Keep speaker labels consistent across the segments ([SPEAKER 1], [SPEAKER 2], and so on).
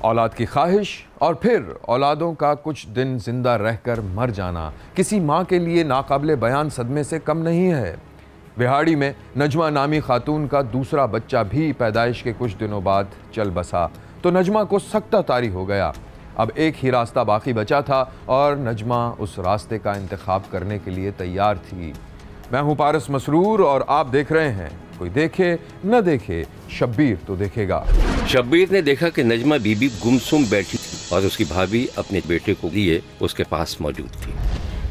[SPEAKER 1] औलाद की ख्वाहिश और फिर औलादों का कुछ दिन जिंदा रहकर मर जाना किसी माँ के लिए नाकाबिले बयान सदमे से कम नहीं है। बिहाड़ी में नजमा नामी खातून का दूसरा बच्चा भी पैदाइश के कुछ दिनों बाद चल बसा तो नजमा को सख्ता तारी हो गया। अब एक ही रास्ता बाकी बचा था और नजमा उस रास्ते का इंतखाब करने के लिए तैयार थी। मैं हूं पारस मसरूर और आप देख रहे हैं कोई देखे न देखे, शब्बीर तो देखेगा।
[SPEAKER 2] शब्बीर ने देखा कि नजमा बीबी गुमसुम बैठी थी और उसकी भाभी अपने बेटे को लिए उसके पास मौजूद थी।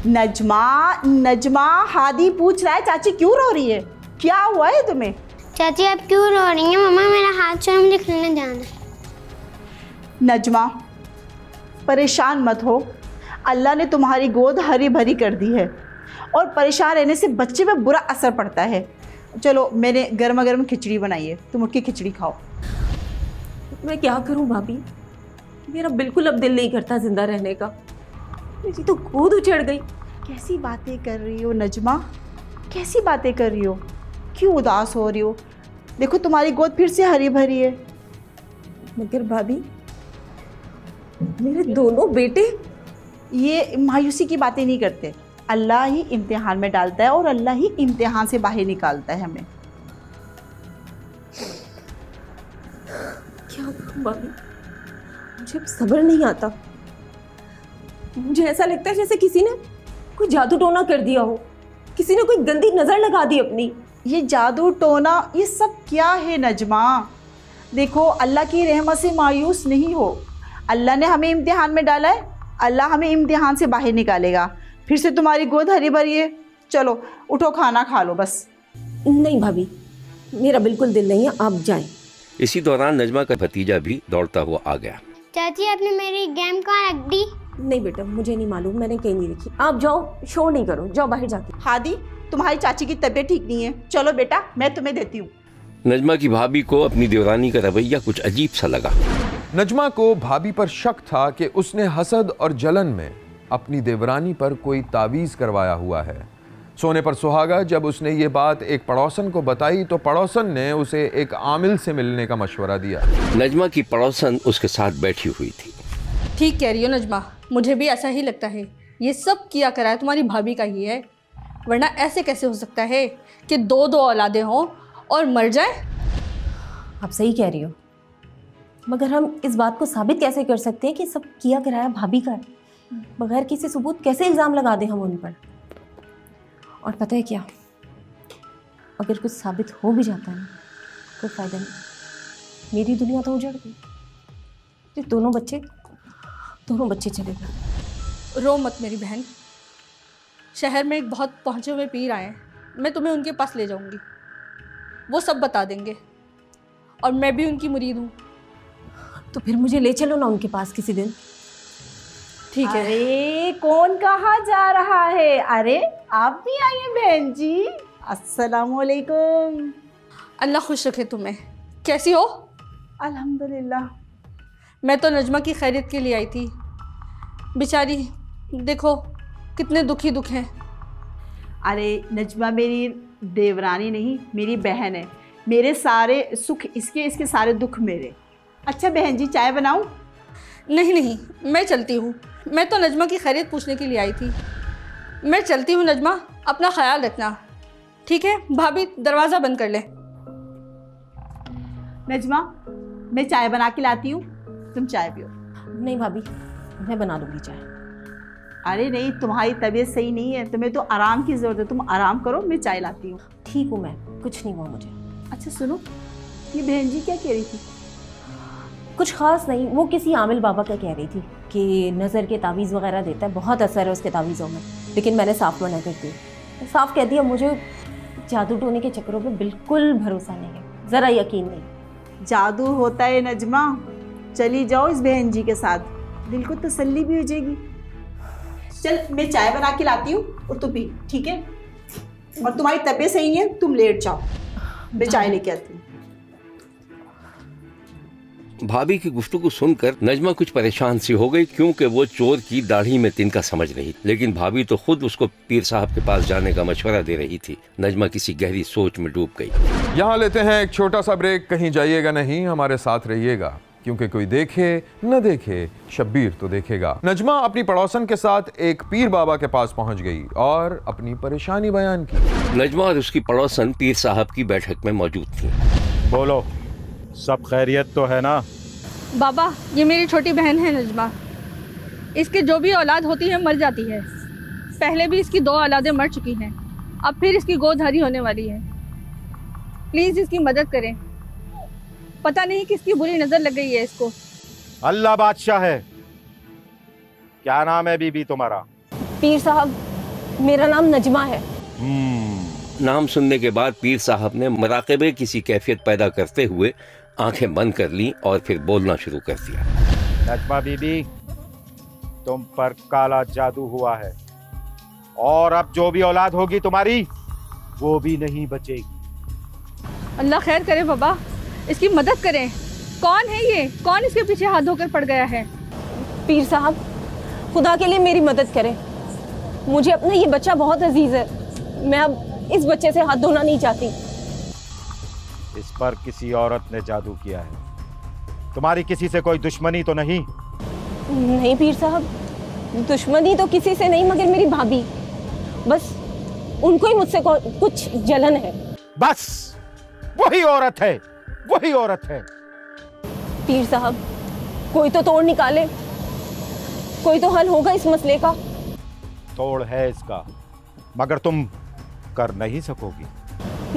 [SPEAKER 3] नजमा हादी पूछ रहा है चाची क्यों रो रही है, क्या हुआ है तुम्हें?
[SPEAKER 4] चाची आप क्यों रो रही हैं? मम्मा मेरा हाथ छोड़ो, मुझे खेलने जाना है।
[SPEAKER 3] नजमा परेशान मत हो, अल्लाह ने तुम्हारी गोद हरी भरी कर दी है और परेशान रहने से बच्चे पे बुरा असर पड़ता है। चलो मैंने गर्मा गर्म खिचड़ी बनाई है, तुम उठ के खिचड़ी खाओ।
[SPEAKER 5] मैं क्या करूं भाभी, मेरा बिल्कुल अब दिल नहीं करता जिंदा रहने का। मेरी तो गोद उछड़ गई।
[SPEAKER 3] कैसी बातें कर रही हो नजमा, कैसी बातें कर रही हो, क्यों उदास हो रही हो? देखो तुम्हारी गोद फिर से हरी भरी है।
[SPEAKER 5] मगर भाभी मेरे दोनों बेटे,
[SPEAKER 3] ये मायूसी की बातें नहीं करते। अल्लाह ही इम्तिहान में डालता है और अल्लाह ही इम्तिहान से बाहर निकालता है हमें।
[SPEAKER 5] क्या करूं भाभी, मुझे अब सब्र नहीं आता। मुझे ऐसा लगता है जैसे किसी ने कोई जादू टोना कर दिया हो, किसी ने कोई गंदी नज़र लगा दी अपनी।
[SPEAKER 3] ये जादू टोना ये सब क्या है नजमा? देखो अल्लाह की रहमत से मायूस नहीं हो। अल्लाह ने हमें इम्तिहान में डाला है, अल्लाह हमें इम्तिहान से बाहर निकालेगा। फिर से तुम्हारी गोद हरी भरी है, चलो उठो खाना खा लो बस।
[SPEAKER 5] नहीं भाभी मेरा बिल्कुल दिल नहीं है, आप जाएं।
[SPEAKER 2] इसी दौरान नजमा का भतीजा भी दौड़ता हुआ आ गया।
[SPEAKER 4] चाची आपने मेरी गेम कहाँ रख दी?
[SPEAKER 5] नहीं बेटा मुझे नहीं मालूम, मैंने कहीं नहीं रखी। आप जाओ, शोर नहीं करो, जाओ बाहर जाके।
[SPEAKER 3] हादी तुम्हारी चाची की तबीयत ठीक नहीं है, चलो बेटा मैं तुम्हें देती हूँ।
[SPEAKER 2] नजमा की भाभी को अपनी देवरानी का रवैया कुछ अजीब सा लगा।
[SPEAKER 1] नजमा को भाभी पर शक था कि उसने हसद और जलन में अपनी देवरानी पर कोई तावीज़ करवाया हुआ है। सोने पर सुहागा जब उसने ये बात एक पड़ोसन को बताई तो पड़ोसन ने उसे एक आमिल से मिलने का मशवरा दिया।
[SPEAKER 2] नजमा की पड़ोसन उसके साथ बैठी हुई थी।
[SPEAKER 6] ठीक कह रही हो नजमा, मुझे भी ऐसा ही लगता है। ये सब किया करा है तुम्हारी भाभी का ही है, वरना ऐसे कैसे हो सकता है कि दो दो औलादें हों और मर जाए।
[SPEAKER 5] आप सही कह रही हो, मगर हम इस बात को साबित कैसे कर सकते हैं कि सब किया कराया भाभी का है? बगैर किसी सबूत कैसे इल्ज़ाम लगा दें हम उन पर? और पता है क्या, अगर कुछ साबित हो भी जाता है ना, कोई फ़ायदा नहीं। मेरी दुनिया तो उजड़ गई, ये दोनों बच्चे चले गए।
[SPEAKER 6] रो मत मेरी बहन, शहर में एक बहुत पहुँचे हुए पीर आए हैं, मैं तुम्हें उनके पास ले जाऊँगी, वो सब बता देंगे और मैं भी उनकी मुरीद हूँ।
[SPEAKER 5] तो फिर मुझे ले चलो ना उनके पास किसी दिन।
[SPEAKER 6] ठीक है।
[SPEAKER 3] अरे कौन कहाँ जा रहा है? अरे आप भी आइए बहन जी, अस्सलाम वालेकुम।
[SPEAKER 6] अल्लाह खुश रखे तुम्हें। कैसी हो?
[SPEAKER 3] अल्हम्दुलिल्लाह।
[SPEAKER 6] मैं तो नजमा की खैरियत के लिए आई थी, बेचारी देखो कितने दुखी दुख हैं।
[SPEAKER 3] अरे नजमा मेरी देवरानी नहीं, मेरी बहन है। मेरे सारे सुख इसके सारे दुख मेरे। अच्छा बहन जी चाय बनाऊं?
[SPEAKER 6] नहीं नहीं, मैं चलती हूँ। मैं तो नजमा की खैरियत पूछने के लिए आई थी। मैं चलती हूँ नजमा, अपना ख्याल रखना, ठीक है? भाभी दरवाज़ा बंद कर ले।
[SPEAKER 3] नजमा मैं चाय बना के लाती हूँ, तुम चाय पियो।
[SPEAKER 5] नहीं भाभी मैं बना दूँगी चाय।
[SPEAKER 3] अरे नहीं, तुम्हारी तबीयत सही नहीं है, तुम्हें तो आराम की ज़रूरत है, तुम आराम करो, मैं चाय लाती हूँ।
[SPEAKER 5] ठीक हूँ मैं, कुछ नहीं हुआ मुझे।
[SPEAKER 3] अच्छा सुनो, ये बहन जी क्या कह रही थी?
[SPEAKER 5] कुछ ख़ास नहीं, वो किसी आमिल बाबा का कह रही थी कि नज़र के तावीज़ वगैरह देता है, बहुत असर है उसके तावीज़ों में। लेकिन मैंने साफ मना कर दिया, साफ कह दिया मुझे जादू टोने के चक्करों पे बिल्कुल भरोसा नहीं है, ज़रा यकीन नहीं।
[SPEAKER 3] जादू होता है नजमा, चली जाओ इस बहन जी के साथ, दिल को तसल्ली भी हो जाएगी। चल मैं चाय बना के लाती हूँ और तू पी, ठीक है? और तुम्हारी तबीयत सही नहीं है, तुम लेट जाओ, मैं चाय लेके आती हूँ।
[SPEAKER 2] भाभी की गुफ्तगू सुनकर नजमा कुछ परेशान सी हो गई, क्योंकि वो चोर की दाढ़ी में तिनका समझ रही। लेकिन भाभी तो खुद उसको पीर साहब के पास जाने का मशवरा दे रही थी। नजमा किसी गहरी सोच में डूब गई।
[SPEAKER 1] यहाँ लेते हैं एक छोटा सा ब्रेक, कहीं जाइएगा नहीं, हमारे साथ रहिएगा। क्योंकि कोई देखे न देखे शब्बीर तो देखेगा। नजमा अपनी पड़ोसन के साथ एक पीर बाबा के पास पहुंच गई और अपनी परेशानी बयान की।
[SPEAKER 2] नजमा और उसकी पड़ोसन पीर साहब की बैठक में मौजूद थी।
[SPEAKER 7] बोलो, सब खैरियत तो है ना?
[SPEAKER 6] बाबा, ये मेरी छोटी बहन है नजमा। इसके जो भी औलाद होती है मर जाती है। पहले भी इसकी 2 औलादें मर चुकी हैं, अब फिर इसकी गोदधारी होने वाली है। प्लीज़ इसकी मदद करें। पता नहीं किसकी बुरी नज़र लग गई है इसको।
[SPEAKER 7] अल्लाह बादशाह है। क्या नाम है बीबी तुम्हारा?
[SPEAKER 5] पीर साहब, मेरा नाम नजमा है।
[SPEAKER 2] नाम सुनने के बाद पीर साहब ने मुराक़बे किसी कैफियत पैदा करते हुए आंखें बंद कर ली और फिर बोलना शुरू कर दिया।
[SPEAKER 7] नजमा बीबी, तुम पर काला जादू हुआ है और अब जो भी औलाद होगी तुम्हारी वो भी नहीं बचेगी।
[SPEAKER 6] अल्लाह खैर करे बाबा, इसकी मदद करें। कौन है ये? कौन इसके पीछे हाथ धोकर पड़ गया है?
[SPEAKER 5] पीर साहब, खुदा के लिए मेरी मदद करें। मुझे अपना ये बच्चा बहुत अजीज है। मैं अब इस बच्चे से हाथ धोना नहीं चाहती।
[SPEAKER 7] इस पर किसी औरत ने जादू किया है। तुम्हारी किसी से कोई दुश्मनी तो नहीं?
[SPEAKER 5] नहीं पीर साहब, दुश्मनी तो किसी से नहीं, मगर मेरी भाभी, बस उनको ही मुझसे कुछ जलन है।
[SPEAKER 7] बस वही औरत है, वही औरत है।
[SPEAKER 5] पीर साहब, कोई तो तोड़ निकाले, कोई तो हल होगा इस मसले का।
[SPEAKER 7] तोड़ है इसका, मगर तुम कर नहीं सकोगी।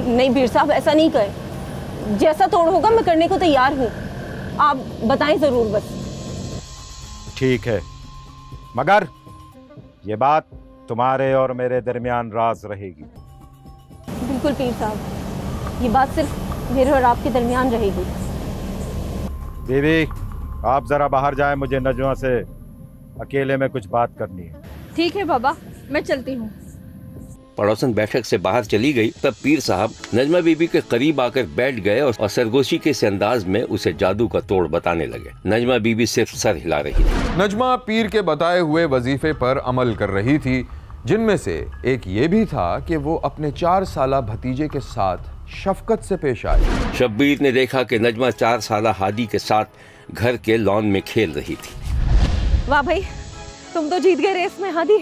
[SPEAKER 5] नहीं पीर साहब, ऐसा नहीं करें। जैसा तोड़ होगा मैं करने को तैयार हूँ, आप बताएं जरूर बस।
[SPEAKER 7] ठीक है, मगर ये बात तुम्हारे और मेरे दरमियान राज रहेगी।
[SPEAKER 5] बिल्कुल पीर साहब, ये बात सिर्फ मेरे और आपके दरमियान रहेगी।
[SPEAKER 7] बीबी, आप जरा बाहर जाएं, मुझे नजमा से अकेले में कुछ बात करनी है।
[SPEAKER 6] ठीक है बाबा, मैं चलती हूँ।
[SPEAKER 2] पड़ोसन बैठक से बाहर चली गई तब पीर साहब नजमा बीबी के करीब आकर बैठ गए और सरगोशी के से अंदाज में उसे जादू का तोड़ बताने लगे। नजमा बीबी सिर्फ सर हिला रही थी।
[SPEAKER 1] नजमा पीर के बताए हुए वजीफे पर अमल कर रही थी, जिनमें से एक ये भी था कि वो अपने 4 साला भतीजे के साथ शफकत से पेश आए।
[SPEAKER 2] शब्बीर ने देखा कि नजमा 4 साला हादी के साथ घर के लॉन में खेल रही थी।
[SPEAKER 5] वाह भाई, तुम तो जीत गए रेस में हादी।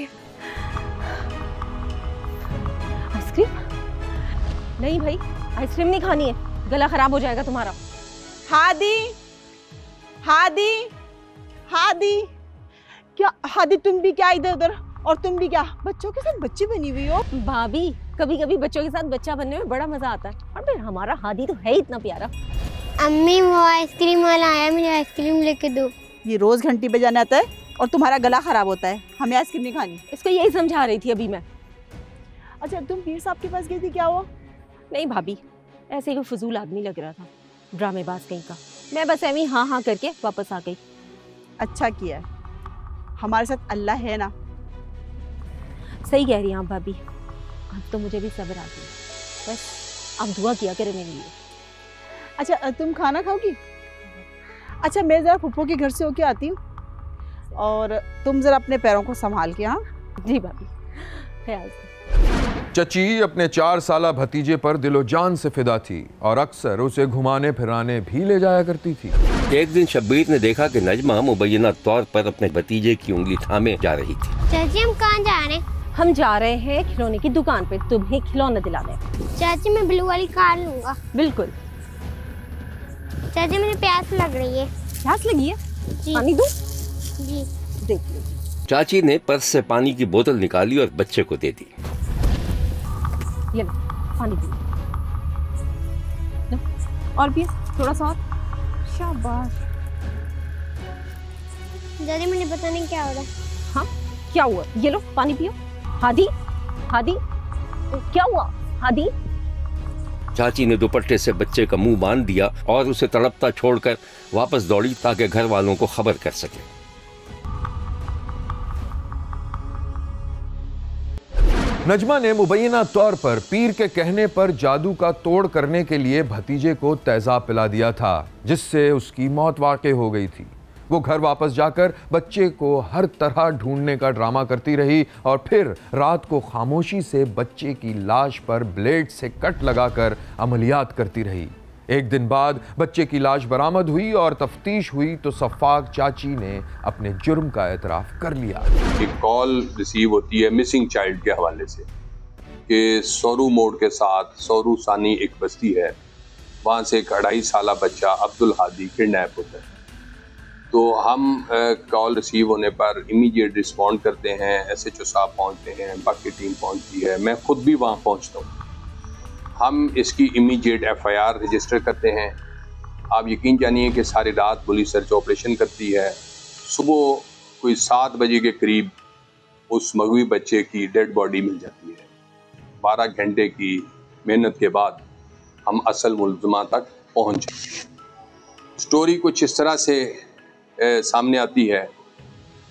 [SPEAKER 5] आइसक्रीम? नहीं भाई, आइसक्रीम नहीं खानी है, गला खराब हो जाएगा तुम्हारा।
[SPEAKER 3] हादी, हादी, हादी, क्या हादी, तुम भी क्या इधर उधर, और तुम भी क्या बच्चों के साथ बच्ची बनी हुई हो?
[SPEAKER 5] भाभी, कभी कभी बच्चों के साथ बच्चा बनने में बड़ा मजा आता है, और फिर हमारा हादी तो है इतना प्यारा।
[SPEAKER 4] अम्मी, वो आइसक्रीम वाला आया, मुझे आइसक्रीम लेके दो।
[SPEAKER 3] ये रोज घंटी बजाने आता है और तुम्हारा गला खराब होता है। हमें आइसक्रीम नहीं खानी।
[SPEAKER 5] इसको यही समझा रही थी अभी मैं।
[SPEAKER 3] अच्छा, तुम पीर साहब के पास गई थी, क्या हुआ?
[SPEAKER 5] नहीं भाभी, ऐसे ही कोई फजूल आदमी लग रहा था, ड्रामेबाज कहीं का। मैं बस ऐਵੇਂ हाँ हाँ करके वापस आ गई।
[SPEAKER 3] अच्छा किया है, हमारे साथ अल्लाह है ना।
[SPEAKER 5] सही कह रही हैं आप भाभी, अब तो मुझे भी सब्र आ गया। बस आप दुआ किया करें मेरे लिए।
[SPEAKER 3] अच्छा, तुम खाना खाओगी? अच्छा, मैं ज़रा फुप्पो के घर से होके आती हूँ, और तुम ज़रा अपने पैरों को संभाल के। हाँ
[SPEAKER 5] जी भाभी, ख्याल से।
[SPEAKER 1] चची अपने 4 साला भतीजे पर दिलो जान से फिदा थी और अक्सर उसे घुमाने फिराने भी ले जाया करती थी।
[SPEAKER 2] एक दिन शब्बीर ने देखा कि नजमा मुबैना तौर पर अपने भतीजे की उंगली थामे जा रही थी।
[SPEAKER 4] चाची, हम कहाँ जा रहे हैं?
[SPEAKER 5] हम जा रहे हैं खिलौने की दुकान पे, तुम्हें खिलौना दिलाने।
[SPEAKER 4] चाची, मैं ब्लू वाली कार लूंगा।
[SPEAKER 5] बिल्कुल।
[SPEAKER 4] चाची, मुझे प्यास लग रही है।
[SPEAKER 5] प्यास लगी है?
[SPEAKER 4] जी।
[SPEAKER 5] पानी दूं?
[SPEAKER 4] जी।
[SPEAKER 5] देख लीजिए।
[SPEAKER 2] चाची ने पर्स से पानी की बोतल निकाली और बच्चे को दे दी।
[SPEAKER 5] ये लो, पानी पियो। लो, और भी थोड़ा सा और। शाबाश।
[SPEAKER 4] दादी, मुझे पता नहीं क्या हो रहा है।
[SPEAKER 5] हाँ, क्या हुआ? ये लो, पानी पियो। हादी, हादी, क्या हुआ? हादी।
[SPEAKER 2] चाची ने दुपट्टे से बच्चे का मुंह बांध दिया और उसे तड़पता छोड़कर वापस दौड़ी ताकि घर वालों को खबर कर सके।
[SPEAKER 1] नजमा ने मुबैना तौर पर पीर के कहने पर जादू का तोड़ करने के लिए भतीजे को तेजाब पिला दिया था, जिससे उसकी मौत वाक़ई हो गई थी। वो घर वापस जाकर बच्चे को हर तरह ढूंढने का ड्रामा करती रही और फिर रात को खामोशी से बच्चे की लाश पर ब्लेड से कट लगाकर अमलियात करती रही। एक दिन बाद बच्चे की लाश बरामद हुई और तफ्तीश हुई तो सफ़ाक चाची ने अपने जुर्म का एतराफ़ कर लिया।
[SPEAKER 8] एक कॉल रिसीव होती है मिसिंग चाइल्ड के हवाले से कि सोरू मोड़ के साथ सोरू सानी एक बस्ती है, वहाँ से एक 2.5 साला बच्चा अब्दुल हादी किडनैप होता है। तो हम कॉल रिसीव होने पर इमीडिएट रिस्पॉन्ड करते हैं, SHO साहब पहुँचते हैं, बाकी टीम पहुँचती है, मैं खुद भी वहाँ पहुँचता हूँ। हम इसकी इमीडिएट FIR रजिस्टर करते हैं। आप यकीन जानिए कि सारी रात पुलिस सर्च ऑपरेशन करती है। सुबह कोई 7 बजे के करीब उस मगवी बच्चे की डेड बॉडी मिल जाती है। 12 घंटे की मेहनत के बाद हम असल मुलज़मा तक पहुँच। स्टोरी कुछ इस तरह से सामने आती है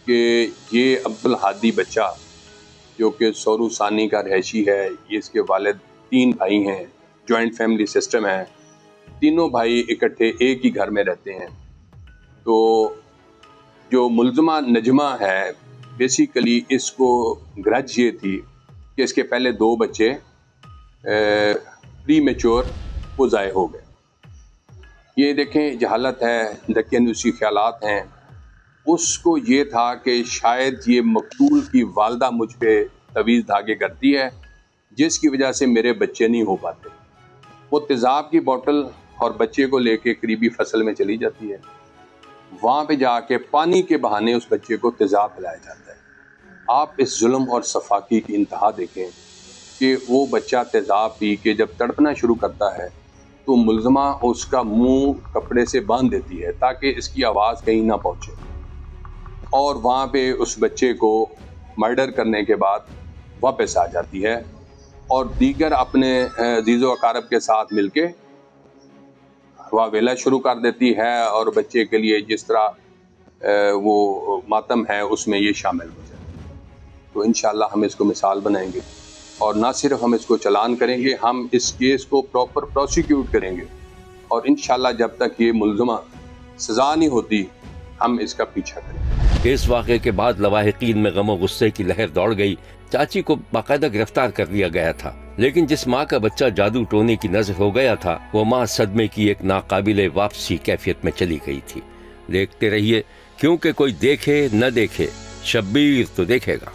[SPEAKER 8] कि ये अब्दुल हादी बच्चा जो कि सोरू सानी का रहशी है, ये इसके वालिद 3 भाई हैं, जॉइंट फैमिली सिस्टम है, तीनों भाई इकट्ठे एक ही घर में रहते हैं। तो जो मुलज़मा नजमा है, बेसिकली इसको ग्रज ये थी कि इसके पहले 2 बच्चे प्री मैच्योर वो ज़ाय हो गए। ये देखें जहालत है, दकियानूसी ख्यालात हैं। उसको ये था कि शायद ये मकतूल की वालदा मुझ पे तवीज़ धागे करती है जिसकी वजह से मेरे बच्चे नहीं हो पाते। वो तेज़ाब की बोतल और बच्चे को लेके करीबी फसल में चली जाती है। वहाँ पे जाके पानी के बहाने उस बच्चे को तेज़ाब पिलाया जाता है। आप इस जुल्म और सफाकी की इंतहा देखें कि वो बच्चा तेज़ाब पी के जब तड़पना शुरू करता है तो मुलज़मा उसका मुंह कपड़े से बांध देती है ताकि इसकी आवाज़ कहीं ना पहुँचे, और वहाँ पे उस बच्चे को मर्डर करने के बाद वापस आ जाती है और दीगर अपने अजीज़ो अकारब के साथ मिलके वावेला शुरू कर देती है और बच्चे के लिए जिस तरह वो मातम है उसमें ये शामिल हो जाए। तो इंशाअल्लाह हम इसको मिसाल बनाएंगे और ना सिर्फ हम इसको चलान करेंगे, हम इस केस को प्रॉपर प्रोसिक्यूट करेंगे और इंशाअल्लाह जब तक ये मुलज़मा सज़ा नहीं होती हम इसका पीछा करेंगे।
[SPEAKER 2] इस वाक़े के बाद लवाहिकीन में गम और गुस्से की लहर दौड़ गई। चाची को बाकायदा गिरफ्तार कर लिया गया था, लेकिन जिस माँ का बच्चा जादू टोने की नजर हो गया था वो माँ सदमे की एक नाकाबिले वापसी कैफियत में चली गई थी। देखते रहिए, क्योंकि कोई देखे न देखे शब्बीर तो देखेगा।